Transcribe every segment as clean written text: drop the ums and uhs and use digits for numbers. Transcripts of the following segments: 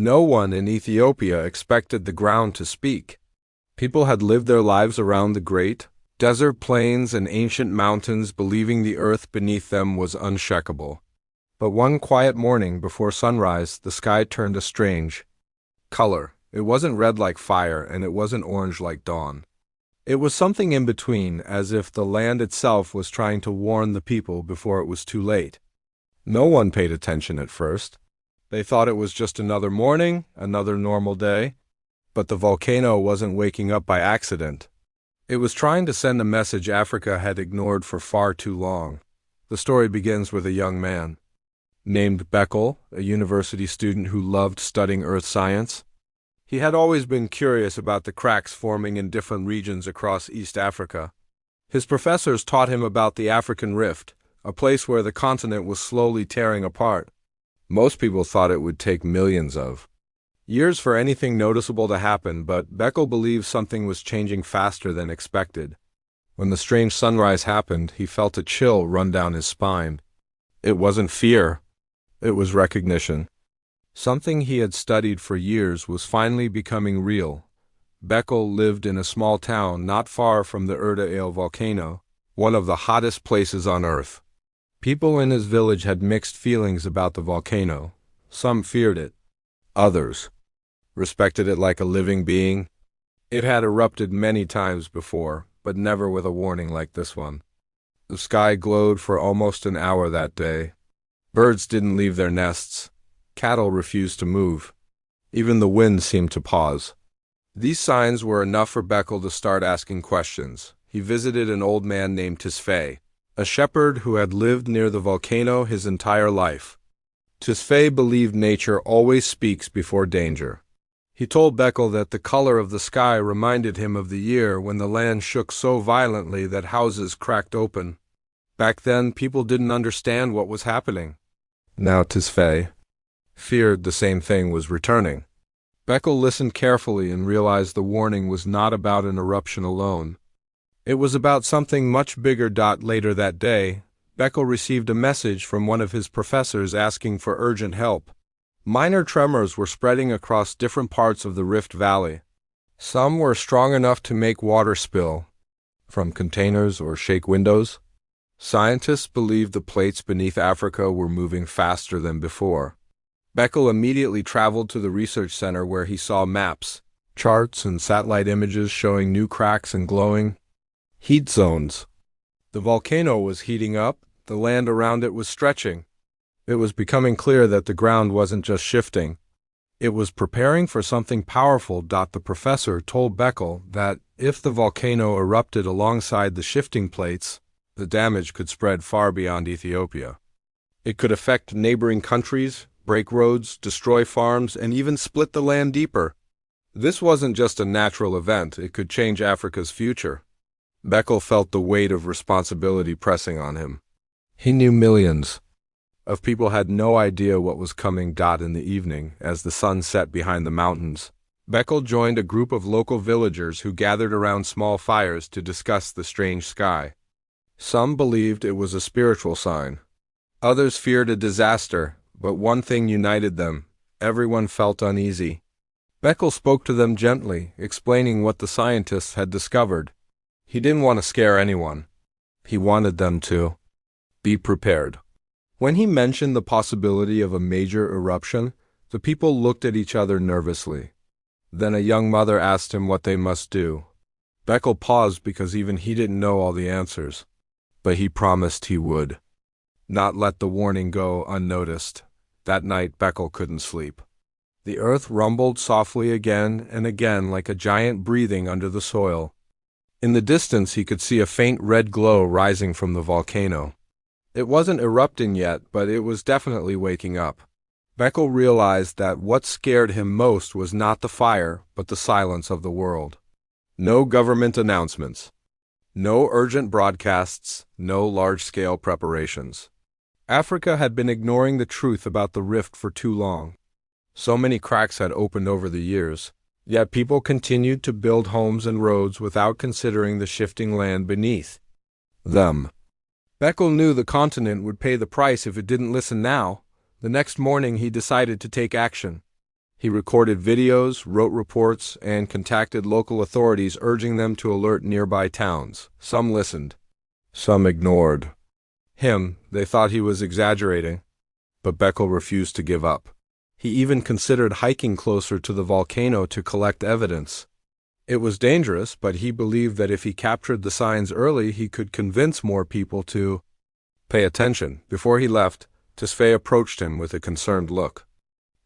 No one in Ethiopia expected the ground to speak. People had lived their lives around the great desert plains and ancient mountains, believing the earth beneath them was unshakable. But one quiet morning before sunrise, the sky turned a strange color. It wasn't red like fire, and it wasn't orange like dawn. It was something in between, as if the land itself was trying to warn the people before it was too late. No one paid attention at first. They thought it was just another morning, another normal day. But the volcano wasn't waking up by accident. It was trying to send a message Africa had ignored for far too long. The story begins with a young man named Beckel, a university student who loved studying earth science. He had always been curious about the cracks forming in different regions across East Africa. His professors taught him about the African Rift, a place where the continent was slowly tearing apart. Most people thought it would take millions of years for anything noticeable to happen, but Beckel believed something was changing faster than expected. When the strange sunrise happened, he felt a chill run down his spine. It wasn't fear, it was recognition. Something he had studied for years was finally becoming real. Beckel lived in a small town not far from the Eruption volcano, one of the hottest places on Earth. People in his village had mixed feelings about the volcano. Some feared it. Others respected it like a living being. It had erupted many times before, but never with a warning like this one. The sky glowed for almost an hour that day. Birds didn't leave their nests. Cattle refused to move. Even the wind seemed to pause. These signs were enough for Beckel to start asking questions. He visited an old man named Tisfay, a shepherd who had lived near the volcano his entire life. Tisfay believed nature always speaks before danger. He told Beckel that the color of the sky reminded him of the year when the land shook so violently that houses cracked open. Back then, people didn't understand what was happening. Now Tisfay feared the same thing was returning. Beckel listened carefully and realized the warning was not about an eruption alone. It was about something much bigger. Later that day, Beckel received a message from one of his professors asking for urgent help. Minor tremors were spreading across different parts of the Rift Valley. Some were strong enough to make water spill from containers or shake windows. Scientists believed the plates beneath Africa were moving faster than before. Beckel immediately traveled to the research center where he saw maps, charts, and satellite images showing new cracks and glowing heat zones. The volcano was heating up, the land around it was stretching. It was becoming clear that the ground wasn't just shifting. It was preparing for something powerful. The professor told Beckel that if the volcano erupted alongside the shifting plates, the damage could spread far beyond Ethiopia. It could affect neighboring countries, break roads, destroy farms, and even split the land deeper. This wasn't just a natural event, it could change Africa's future. Beckel felt the weight of responsibility pressing on him. He knew millions of people had no idea what was coming. In the evening, as the sun set behind the mountains, Beckel joined a group of local villagers who gathered around small fires to discuss the strange sky. Some believed it was a spiritual sign. Others feared a disaster, but one thing united them: everyone felt uneasy. Beckel spoke to them gently, explaining what the scientists had discovered. He didn't want to scare anyone. He wanted them to be prepared. When he mentioned the possibility of a major eruption, the people looked at each other nervously. Then a young mother asked him what they must do. Beckel paused because even he didn't know all the answers. But he promised he would not let the warning go unnoticed. That night, Beckel couldn't sleep. The earth rumbled softly again and again like a giant breathing under the soil. In the distance, he could see a faint red glow rising from the volcano. It wasn't erupting yet, but it was definitely waking up. Beckel realized that what scared him most was not the fire, but the silence of the world. No government announcements. No urgent broadcasts, no large-scale preparations. Africa had been ignoring the truth about the rift for too long. So many cracks had opened over the years, yet people continued to build homes and roads without considering the shifting land beneath them. Beckel knew the continent would pay the price if it didn't listen now. The next morning he decided to take action. He recorded videos, wrote reports, and contacted local authorities urging them to alert nearby towns. Some listened. Some ignored him. They thought he was exaggerating. But Beckel refused to give up. He even considered hiking closer to the volcano to collect evidence. It was dangerous, but he believed that if he captured the signs early, he could convince more people to pay attention. Before he left, Tesfaye approached him with a concerned look.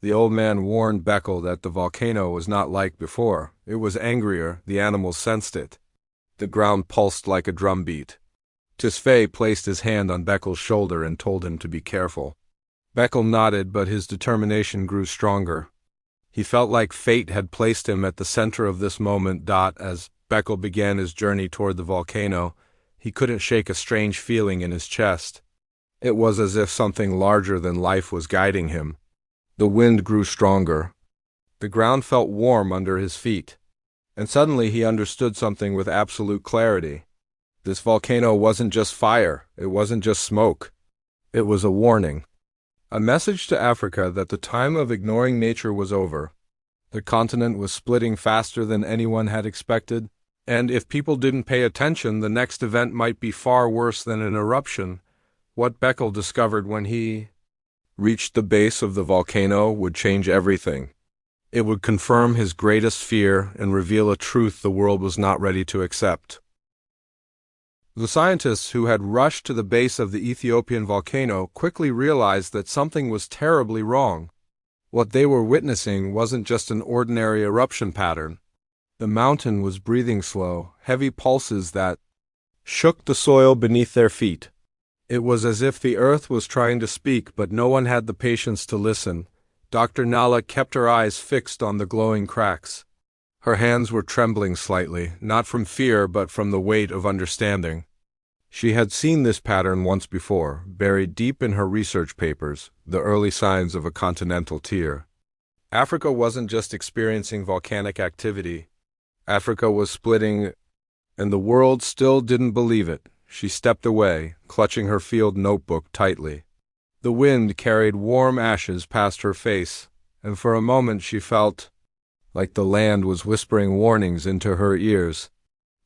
The old man warned Beckel that the volcano was not like before. It was angrier. The animals sensed it. The ground pulsed like a drumbeat. Tesfaye placed his hand on Beckel's shoulder and told him to be careful. Beckel nodded, but his determination grew stronger. He felt like fate had placed him at the center of this moment. As Beckel began his journey toward the volcano, he couldn't shake a strange feeling in his chest. It was as if something larger than life was guiding him. The wind grew stronger. The ground felt warm under his feet. And suddenly he understood something with absolute clarity. This volcano wasn't just fire. It wasn't just smoke. It was a warning. A message to Africa that the time of ignoring nature was over. The continent was splitting faster than anyone had expected, and if people didn't pay attention, the next event might be far worse than an eruption. What Beckel discovered when he reached the base of the volcano would change everything. It would confirm his greatest fear and reveal a truth the world was not ready to accept. The scientists who had rushed to the base of the Ethiopian volcano quickly realized that something was terribly wrong. What they were witnessing wasn't just an ordinary eruption pattern. The mountain was breathing slow, heavy pulses that shook the soil beneath their feet. It was as if the earth was trying to speak, but no one had the patience to listen. Dr. Nala kept her eyes fixed on the glowing cracks. Her hands were trembling slightly, not from fear but from the weight of understanding. She had seen this pattern once before, buried deep in her research papers, the early signs of a continental tear. Africa wasn't just experiencing volcanic activity. Africa was splitting, and the world still didn't believe it. She stepped away, clutching her field notebook tightly. The wind carried warm ashes past her face, and for a moment she felt like the land was whispering warnings into her ears.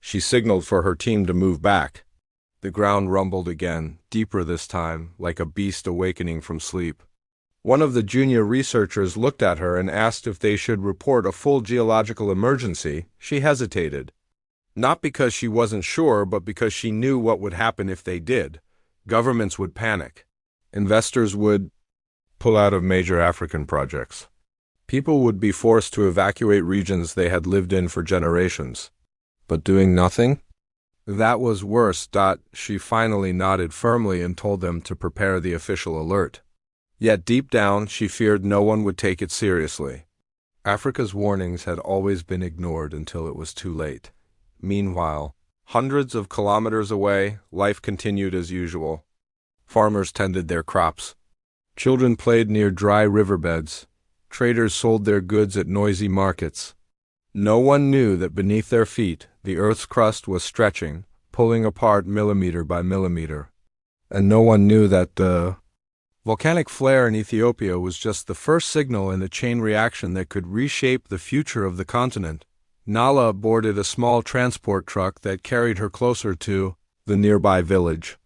She signaled for her team to move back. The ground rumbled again, deeper this time, like a beast awakening from sleep. One of the junior researchers looked at her and asked if they should report a full geological emergency. She hesitated. Not because she wasn't sure, but because she knew what would happen if they did. Governments would panic. Investors would pull out of major African projects. People would be forced to evacuate regions they had lived in for generations. But doing nothing? That was worse. She finally nodded firmly and told them to prepare the official alert. Yet deep down, she feared no one would take it seriously. Africa's warnings had always been ignored until it was too late. Meanwhile, hundreds of kilometers away, life continued as usual. Farmers tended their crops. Children played near dry riverbeds. Traders sold their goods at noisy markets. No one knew that beneath their feet, the earth's crust was stretching, pulling apart millimeter by millimeter. And no one knew that the volcanic flare in Ethiopia was just the first signal in a chain reaction that could reshape the future of the continent. Nala boarded a small transport truck that carried her closer to the nearby village.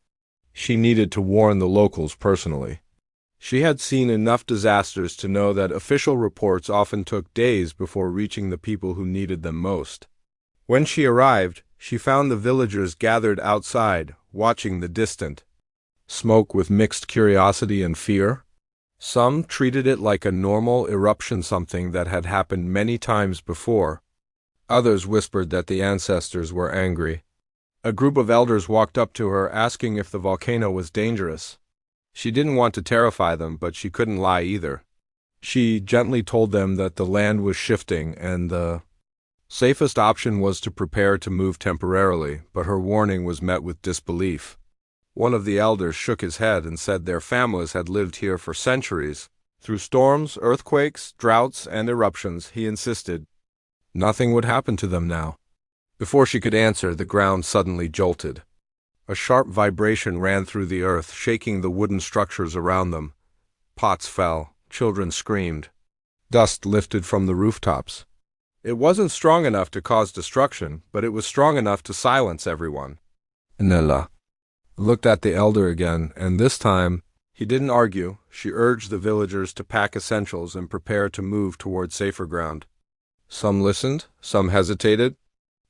She needed to warn the locals personally. She had seen enough disasters to know that official reports often took days before reaching the people who needed them most. When she arrived, she found the villagers gathered outside, watching the distant smoke with mixed curiosity and fear. Some treated it like a normal eruption, something that had happened many times before. Others whispered that the ancestors were angry. A group of elders walked up to her, asking if the volcano was dangerous. She didn't want to terrify them, but she couldn't lie either. She gently told them that the land was shifting and the safest option was to prepare to move temporarily, but her warning was met with disbelief. One of the elders shook his head and said their families had lived here for centuries. Through storms, earthquakes, droughts, and eruptions, he insisted nothing would happen to them now. Before she could answer, the ground suddenly jolted. A sharp vibration ran through the earth, shaking the wooden structures around them. Pots fell. Children screamed. Dust lifted from the rooftops. It wasn't strong enough to cause destruction, but it was strong enough to silence everyone. Nella looked at the elder again, and this time he didn't argue. She urged the villagers to pack essentials and prepare to move toward safer ground. Some listened, some hesitated,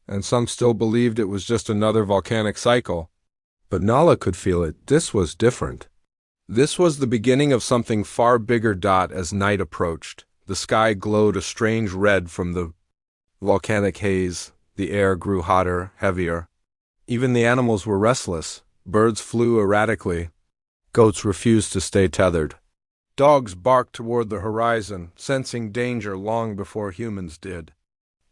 and some still believed it was just another volcanic cycle. But Nala could feel it. This was different. This was the beginning of something far bigger. As night approached, the sky glowed a strange red from the volcanic haze. The air grew hotter, heavier. Even the animals were restless. Birds flew erratically. Goats refused to stay tethered. Dogs barked toward the horizon, sensing danger long before humans did.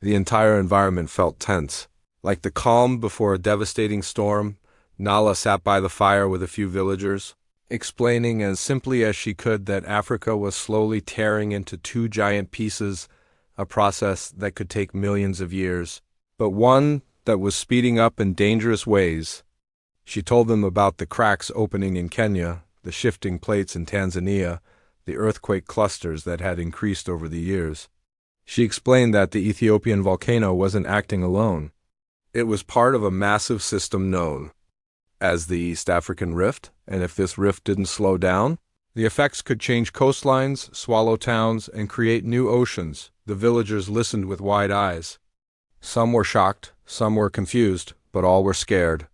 The entire environment felt tense. Like the calm before a devastating storm, Nala sat by the fire with a few villagers, explaining as simply as she could that Africa was slowly tearing into two giant pieces, a process that could take millions of years, but one that was speeding up in dangerous ways. She told them about the cracks opening in Kenya, the shifting plates in Tanzania, the earthquake clusters that had increased over the years. She explained that the Ethiopian volcano wasn't acting alone. It was part of a massive system known as the East African Rift, and if this rift didn't slow down, the effects could change coastlines, swallow towns, and create new oceans. The villagers listened with wide eyes. Some were shocked, some were confused, but all were scared.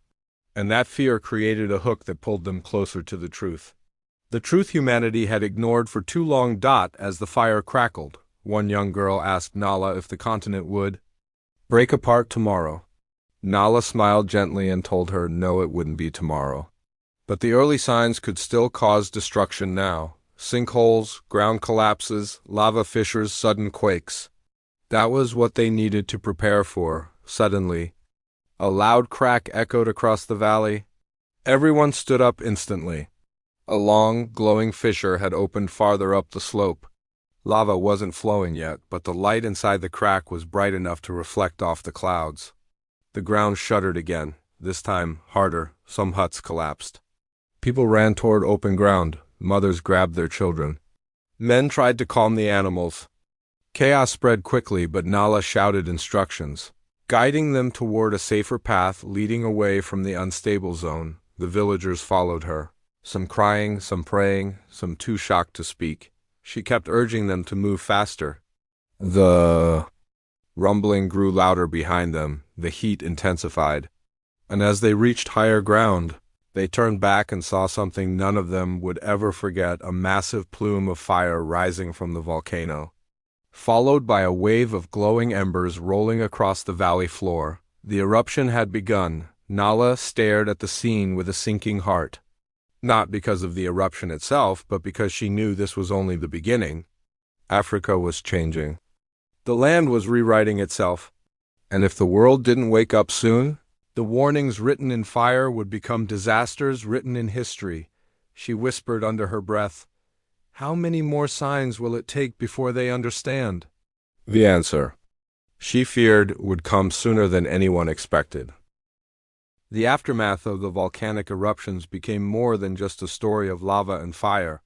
And that fear created a hook that pulled them closer to the truth. The truth humanity had ignored for too long. As the fire crackled, one young girl asked Nala if the continent would break apart tomorrow. Nala smiled gently and told her no, it wouldn't be tomorrow. But the early signs could still cause destruction now. Sinkholes, ground collapses, lava fissures, sudden quakes. That was what they needed to prepare for. Suddenly, a loud crack echoed across the valley. Everyone stood up instantly. A long, glowing fissure had opened farther up the slope. Lava wasn't flowing yet, but the light inside the crack was bright enough to reflect off the clouds. The ground shuddered again, this time harder. Some huts collapsed. People ran toward open ground. Mothers grabbed their children. Men tried to calm the animals. Chaos spread quickly, but Nala shouted instructions, guiding them toward a safer path leading away from the unstable zone. The villagers followed her, some crying, some praying, some too shocked to speak. She kept urging them to move faster. The rumbling grew louder behind them. The heat intensified. And as they reached higher ground, they turned back and saw something none of them would ever forget: a massive plume of fire rising from the volcano, followed by a wave of glowing embers rolling across the valley floor. The eruption had begun. Nala stared at the scene with a sinking heart. Not because of the eruption itself, but because she knew this was only the beginning. Africa was changing. The land was rewriting itself. And if the world didn't wake up soon, the warnings written in fire would become disasters written in history. She whispered under her breath, "How many more signs will it take before they understand?" The answer, she feared, would come sooner than anyone expected. The aftermath of the volcanic eruptions became more than just a story of lava and fire.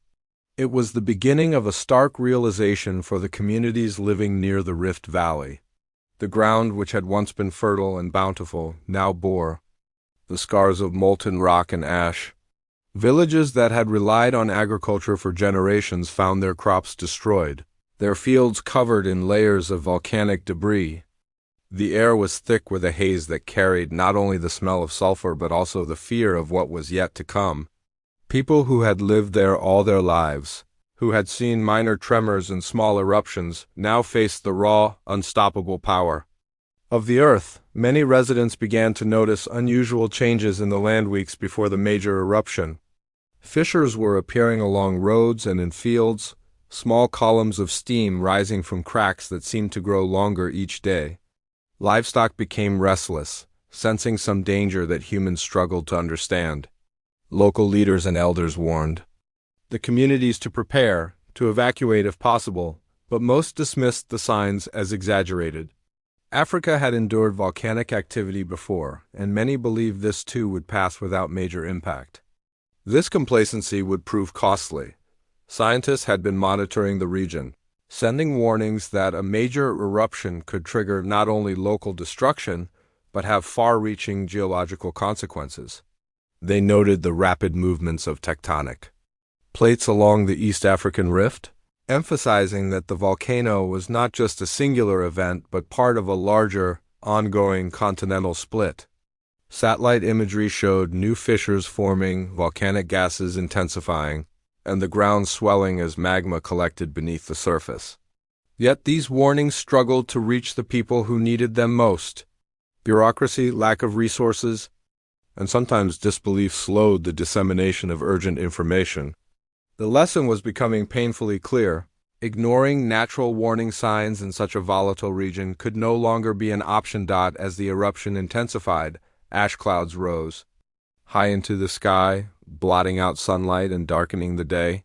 It was the beginning of a stark realization for the communities living near the Rift Valley. The ground, which had once been fertile and bountiful, now bore the scars of molten rock and ash. Villages that had relied on agriculture for generations found their crops destroyed, their fields covered in layers of volcanic debris. The air was thick with a haze that carried not only the smell of sulfur but also the fear of what was yet to come. People who had lived there all their lives, who had seen minor tremors and small eruptions, now faced the raw, unstoppable power of the earth. Many residents began to notice unusual changes in the land weeks before the major eruption. Fissures were appearing along roads and in fields, small columns of steam rising from cracks that seemed to grow longer each day. Livestock became restless, sensing some danger that humans struggled to understand. Local leaders and elders warned the communities to prepare, to evacuate if possible, but most dismissed the signs as exaggerated. Africa had endured volcanic activity before, and many believed this too would pass without major impact. This complacency would prove costly. Scientists had been monitoring the region. sending warnings that a major eruption could trigger not only local destruction, but have far-reaching geological consequences. They noted the rapid movements of tectonic plates along the East African Rift, emphasizing that the volcano was not just a singular event but part of a larger, ongoing continental split. Satellite imagery showed new fissures forming, volcanic gases intensifying, and the ground swelling as magma collected beneath the surface. Yet these warnings struggled to reach the people who needed them most. Bureaucracy, lack of resources, and sometimes disbelief slowed the dissemination of urgent information. The lesson was becoming painfully clear. Ignoring natural warning signs in such a volatile region could no longer be an option. As the eruption intensified, ash clouds rose high into the sky, blotting out sunlight and darkening the day.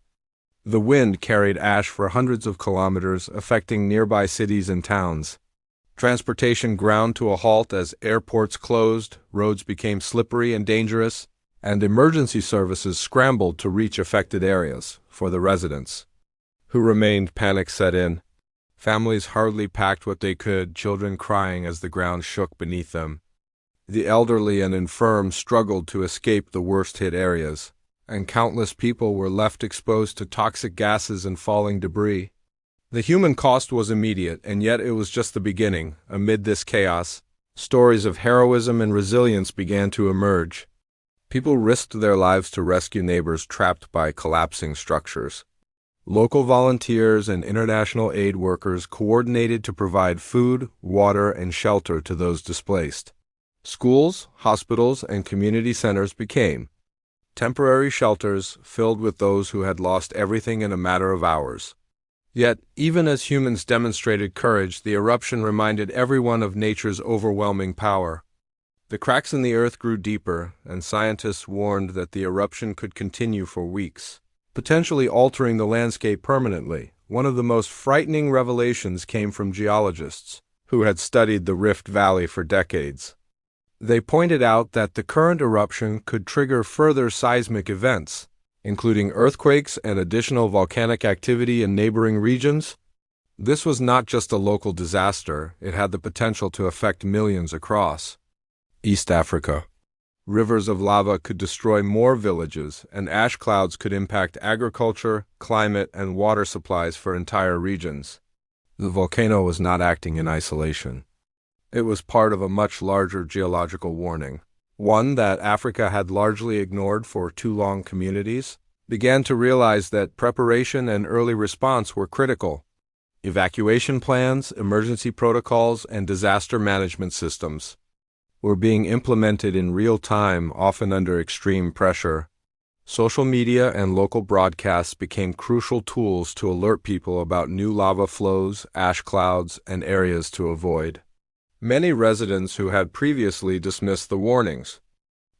The wind carried ash for hundreds of kilometers, affecting nearby cities and towns. Transportation ground to a halt as airports closed, roads became slippery and dangerous, and emergency services scrambled to reach affected areas. For the residents who remained, panic set in. Families hurriedly packed what they could, children crying as the ground shook beneath them. The elderly and infirm struggled to escape the worst-hit areas, and countless people were left exposed to toxic gases and falling debris. The human cost was immediate, and yet it was just the beginning. Amid this chaos, stories of heroism and resilience began to emerge. People risked their lives to rescue neighbors trapped by collapsing structures. Local volunteers and international aid workers coordinated to provide food, water, and shelter to those displaced. Schools, hospitals, and community centers became temporary shelters filled with those who had lost everything in a matter of hours. Yet, even as humans demonstrated courage, the eruption reminded everyone of nature's overwhelming power. The cracks in the earth grew deeper, and scientists warned that the eruption could continue for weeks, potentially altering the landscape permanently. One of the most frightening revelations came from geologists who had studied the Rift Valley for decades. They pointed out that the current eruption could trigger further seismic events, including earthquakes and additional volcanic activity in neighboring regions. This was not just a local disaster, it had the potential to affect millions across East Africa. Rivers of lava could destroy more villages, and ash clouds could impact agriculture, climate, and water supplies for entire regions. The volcano was not acting in isolation. It was part of a much larger geological warning. One that Africa had largely ignored for too long. Communities began to realize that preparation and early response were critical. Evacuation plans, emergency protocols, and disaster management systems were being implemented in real time, often under extreme pressure. Social media and local broadcasts became crucial tools to alert people about new lava flows, ash clouds, and areas to avoid. Many residents who had previously dismissed the warnings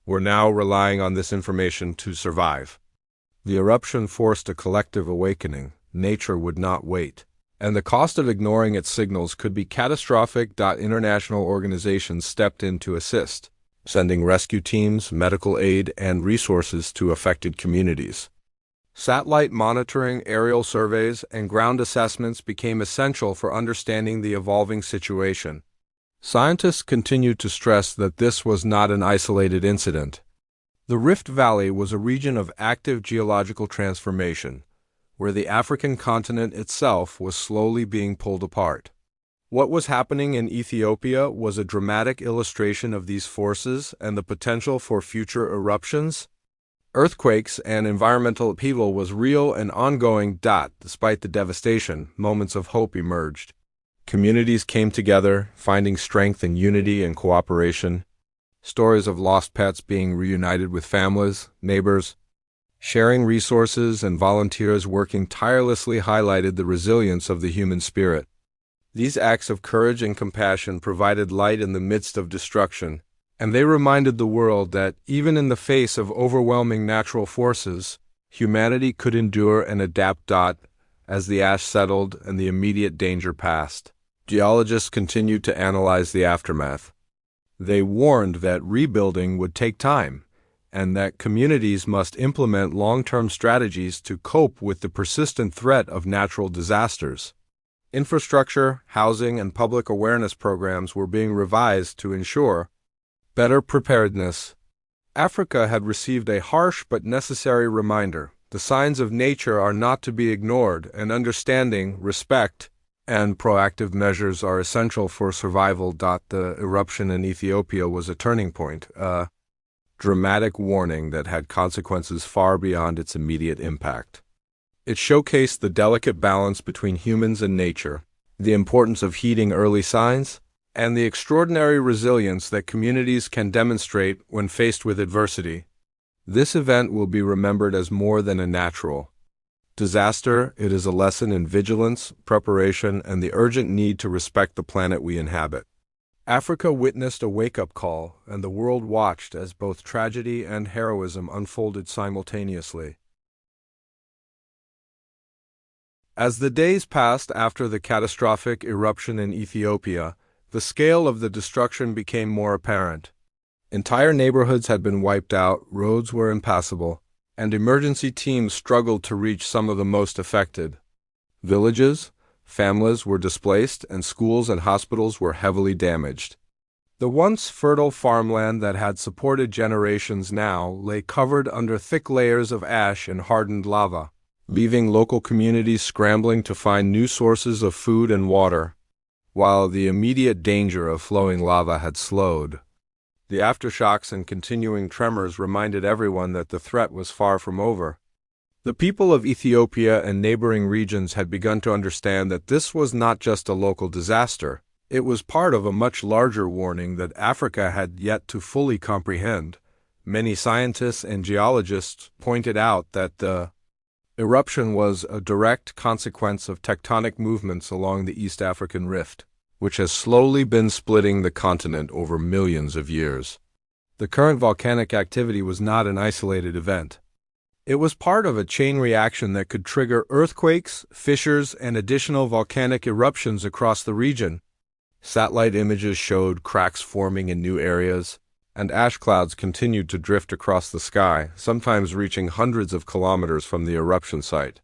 were now relying on this information to survive. The eruption forced a collective awakening. Nature would not wait, and the cost of ignoring its signals could be catastrophic. International organizations stepped in to assist, sending rescue teams, medical aid, and resources to affected communities. Satellite monitoring, aerial surveys, and ground assessments became essential for understanding the evolving situation. Scientists continued to stress that this was not an isolated incident. The Rift Valley was a region of active geological transformation, where the African continent itself was slowly being pulled apart. What was happening in Ethiopia was a dramatic illustration of these forces and the potential for future eruptions. Earthquakes and environmental upheaval was real and ongoing. Despite the devastation, moments of hope emerged. Communities came together, finding strength in unity and cooperation. Stories of lost pets being reunited with families, neighbors, sharing resources, and volunteers working tirelessly highlighted the resilience of the human spirit. These acts of courage and compassion provided light in the midst of destruction, and they reminded the world that, even in the face of overwhelming natural forces, humanity could endure and adapt. As the ash settled and the immediate danger passed, geologists continued to analyze the aftermath. They warned that rebuilding would take time, and that communities must implement long-term strategies to cope with the persistent threat of natural disasters. Infrastructure, housing, and public awareness programs were being revised to ensure better preparedness. Africa had received a harsh but necessary reminder. The signs of nature are not to be ignored, and understanding, respect, and proactive measures are essential for survival. The eruption in Ethiopia was a turning point, a dramatic warning that had consequences far beyond its immediate impact. It showcased the delicate balance between humans and nature, the importance of heeding early signs, and the extraordinary resilience that communities can demonstrate when faced with adversity. This event will be remembered as more than a natural disaster. It is a lesson in vigilance, preparation, and the urgent need to respect the planet we inhabit. Africa witnessed a wake-up call, and the world watched as both tragedy and heroism unfolded simultaneously. As the days passed after the catastrophic eruption in Ethiopia, the scale of the destruction became more apparent. Entire neighborhoods had been wiped out, roads were impassable, and emergency teams struggled to reach some of the most affected. Villages, families were displaced, and schools and hospitals were heavily damaged. The once fertile farmland that had supported generations now lay covered under thick layers of ash and hardened lava, leaving local communities scrambling to find new sources of food and water. While the immediate danger of flowing lava had slowed, the aftershocks and continuing tremors reminded everyone that the threat was far from over. The people of Ethiopia and neighboring regions had begun to understand that this was not just a local disaster. It was part of a much larger warning that Africa had yet to fully comprehend. Many scientists and geologists pointed out that the eruption was a direct consequence of tectonic movements along the East African Rift, which has slowly been splitting the continent over millions of years. The current volcanic activity was not an isolated event. It was part of a chain reaction that could trigger earthquakes, fissures, and additional volcanic eruptions across the region. Satellite images showed cracks forming in new areas, and ash clouds continued to drift across the sky, sometimes reaching hundreds of kilometers from the eruption site.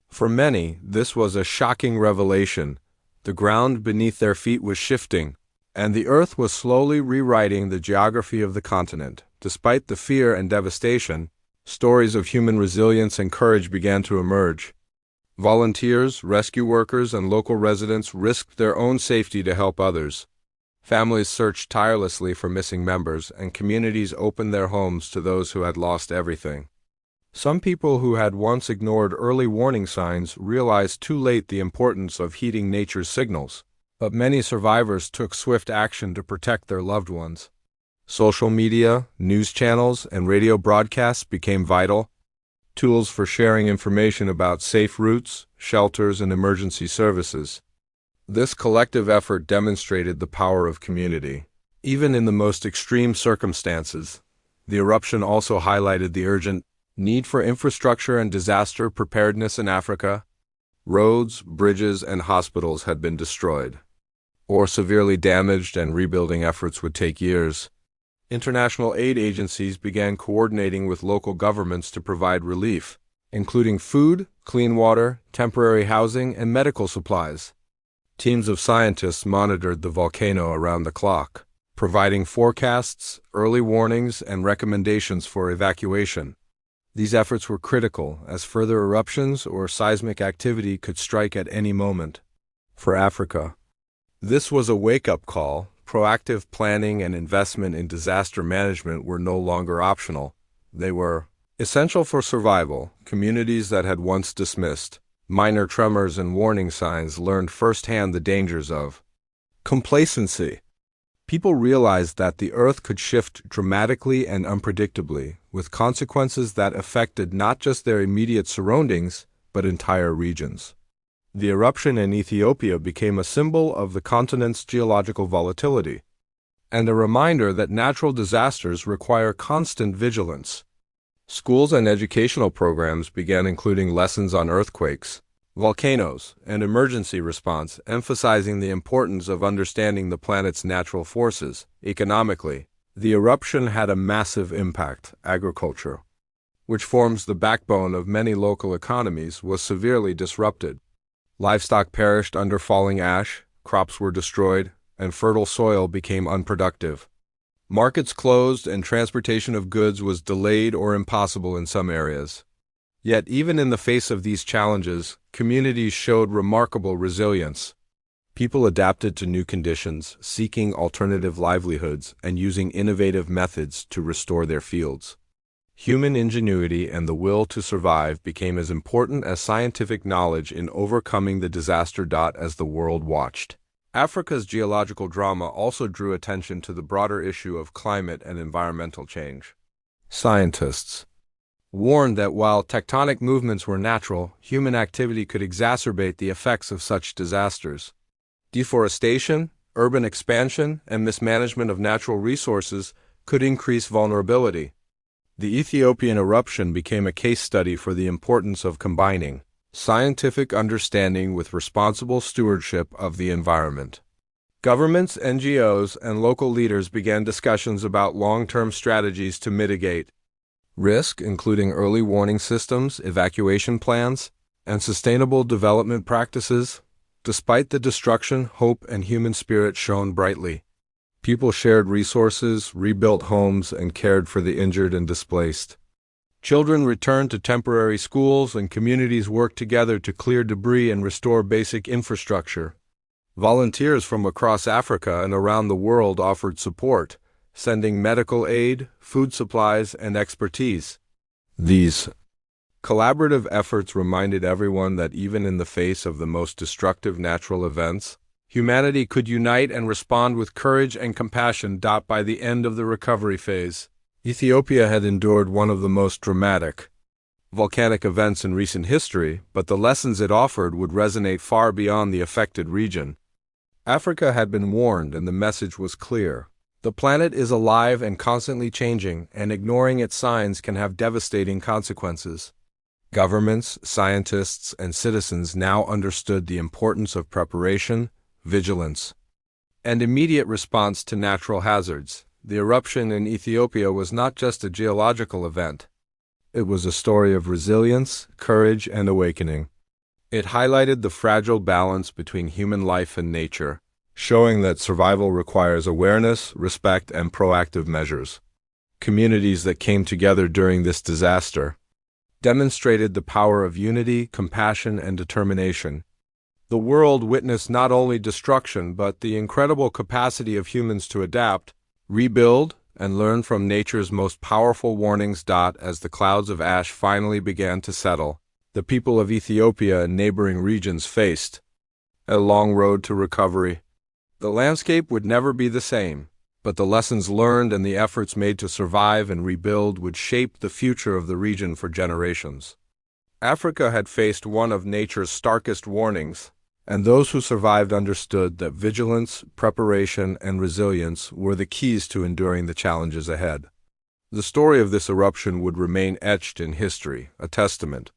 For many, this was a shocking revelation. The ground beneath their feet was shifting, and the earth was slowly rewriting the geography of the continent. Despite the fear and devastation, stories of human resilience and courage began to emerge. Volunteers, rescue workers, and local residents risked their own safety to help others. Families searched tirelessly for missing members, and communities opened their homes to those who had lost everything. Some people who had once ignored early warning signs realized too late the importance of heeding nature's signals, but many survivors took swift action to protect their loved ones. Social media, news channels, and radio broadcasts became vital tools for sharing information about safe routes, shelters, and emergency services. This collective effort demonstrated the power of community. Even in the most extreme circumstances, the eruption also highlighted the urgent need for infrastructure and disaster preparedness in Africa. Roads, bridges, and hospitals had been destroyed or severely damaged, and rebuilding efforts would take years. International aid agencies began coordinating with local governments to provide relief, including food, clean water, temporary housing, and medical supplies. Teams of scientists monitored the volcano around the clock, providing forecasts, early warnings, and recommendations for evacuation. These efforts were critical, as further eruptions or seismic activity could strike at any moment. For Africa, this was a wake-up call. Proactive planning and investment in disaster management were no longer optional. They were essential for survival. Communities that had once dismissed minor tremors and warning signs learned firsthand the dangers of complacency. People realized that the earth could shift dramatically and unpredictably, with consequences that affected not just their immediate surroundings, but entire regions. The eruption in Ethiopia became a symbol of the continent's geological volatility, and a reminder that natural disasters require constant vigilance. Schools and educational programs began including lessons on earthquakes, volcanoes, and emergency response, emphasizing the importance of understanding the planet's natural forces. Economically, the eruption had a massive impact. Agriculture, which forms the backbone of many local economies, was severely disrupted. Livestock perished under falling ash, crops were destroyed, and fertile soil became unproductive. Markets closed and transportation of goods was delayed or impossible in some areas. Yet even in the face of these challenges, communities showed remarkable resilience. People adapted to new conditions, seeking alternative livelihoods and using innovative methods to restore their fields. Human ingenuity and the will to survive became as important as scientific knowledge in overcoming the disaster. As the world watched, Africa's geological drama also drew attention to the broader issue of climate and environmental change. Scientists warned that while tectonic movements were natural, human activity could exacerbate the effects of such disasters. Deforestation, urban expansion, and mismanagement of natural resources could increase vulnerability. The Ethiopian eruption became a case study for the importance of combining scientific understanding with responsible stewardship of the environment. Governments, NGOs, and local leaders began discussions about long-term strategies to mitigate risk, including early warning systems, evacuation plans, and sustainable development practices. Despite the destruction, hope and human spirit shone brightly. People shared resources, rebuilt homes, and cared for the injured and displaced. Children returned to temporary schools, and communities worked together to clear debris and restore basic infrastructure. Volunteers from across Africa and around the world offered support, sending medical aid, food supplies, and expertise. These collaborative efforts reminded everyone that even in the face of the most destructive natural events, humanity could unite and respond with courage and compassion. By the end of the recovery phase, Ethiopia had endured one of the most dramatic volcanic events in recent history, but the lessons it offered would resonate far beyond the affected region. Africa had been warned, and the message was clear. The planet is alive and constantly changing, and ignoring its signs can have devastating consequences. Governments, scientists, and citizens now understood the importance of preparation, vigilance, and immediate response to natural hazards. The eruption in Ethiopia was not just a geological event. It was a story of resilience, courage, and awakening. It highlighted the fragile balance between human life and nature, showing that survival requires awareness, respect, and proactive measures. Communities that came together during this disaster demonstrated the power of unity, compassion, and determination. The world witnessed not only destruction but the incredible capacity of humans to adapt, rebuild, and learn from nature's most powerful warnings. As the clouds of ash finally began to settle, the people of Ethiopia and neighboring regions faced a long road to recovery. The landscape would never be the same, but the lessons learned and the efforts made to survive and rebuild would shape the future of the region for generations. Africa had faced one of nature's starkest warnings, and those who survived understood that vigilance, preparation, and resilience were the keys to enduring the challenges ahead. The story of this eruption would remain etched in history, a testament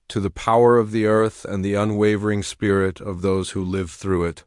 to the power of the earth and the unwavering spirit of those who lived through it.